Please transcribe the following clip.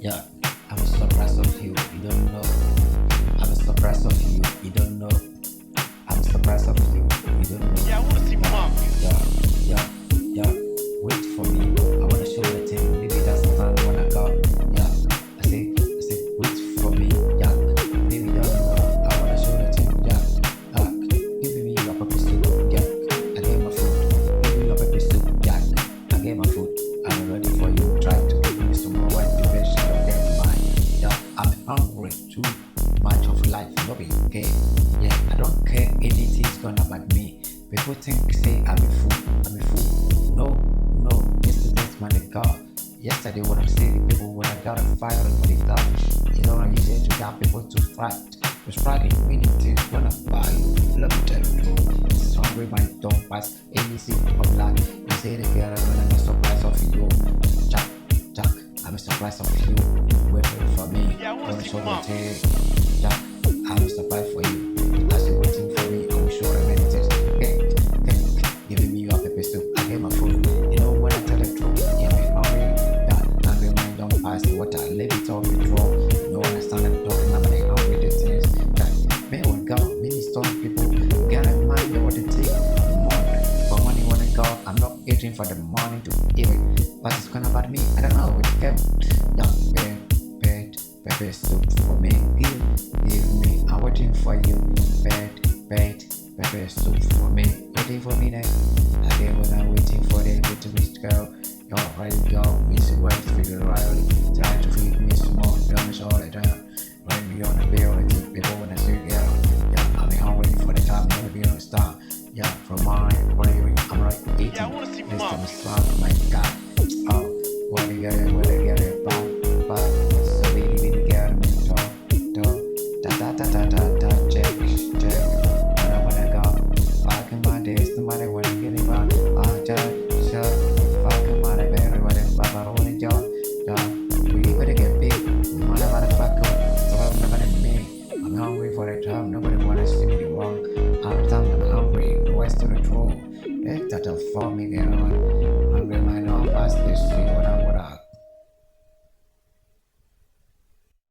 Yeah, I'm a surprise of you. You don't know. I'm a surprise of you. You don't know. I'm a surprise of you. You don't know. Yeah, I wanna see Mark. Yeah, yeah, yeah. Wait for me. I wanna show you the thing. Maybe that's the time when I got. Yeah, I say, wait for me. Yeah, maybe don't know. I wanna show you the thing. Yeah, give me your pepper soup. Yeah, I gave my food. Give me your pepper soup. Yeah, I gave my food. I'm ready for you. Try to give me some more white pepper. Don't get mine. Yeah, I'm hungry too much of life. No be okay. Yeah, I don't care anything's gonna about me. People think say I'm a fool. I'm a fool. No, no. Yesterday's man the God. Yesterday when I see the people when I got a fire for the God. You know I use it to get people to fight. It's Friday many things when I buy you. Let me tell you. It's hungry my don't pass any seed of life. You say the girl when I'm a surprise of you. Jack, Jack, I'm a surprise of you. Wait for me. Yeah, I wanna Gonna see show you Mark. Jack, I'm a surprise for you. As you waiting for me, I'm sure I many things. Giving me your pepper soup. I get my food. You know when I tell the truth, yeah, me hungry. Yeah, hungry mind don't pass the water. Let it all withdraw. You know when I stand and talking about the hungry the things. Yeah, me when God, many stone people. Get in mind what it take. Money. For money when I go, I'm not eating for the money to eat it. But it's gonna about me. I don't know what it came. Yeah, pepper soup for me. Give me. I'm waiting for you. Pepper soup for me. Waiting for me next. Again when I'm waiting for the good to miss girl. You're ready to go. Miss West figure out. Trying to feed me some more. Don't all the time. Right me on the bill. I keep people when I see girl. Yeah, I'm hungry for the time. I'm gonna be on the star. Yeah, from mine. What are you? I'm right eating. Yeah, I wanna see This Mark. time it's fun. My God. Oh, what do you get it? What do you get it? Bye. So baby, get me talk. Da. Check. When I wanna go. Fuck in my days. Somebody wanna get it back. Just shut. Fuck in my day. Everybody. Papa wanna job. We better get big. Motherfucker. So I'm never in me. I'm hungry for the time. Nobody wanna see me wrong. I'm hungry. West to the throne. That for me, get on. Hungry, my no pass this street.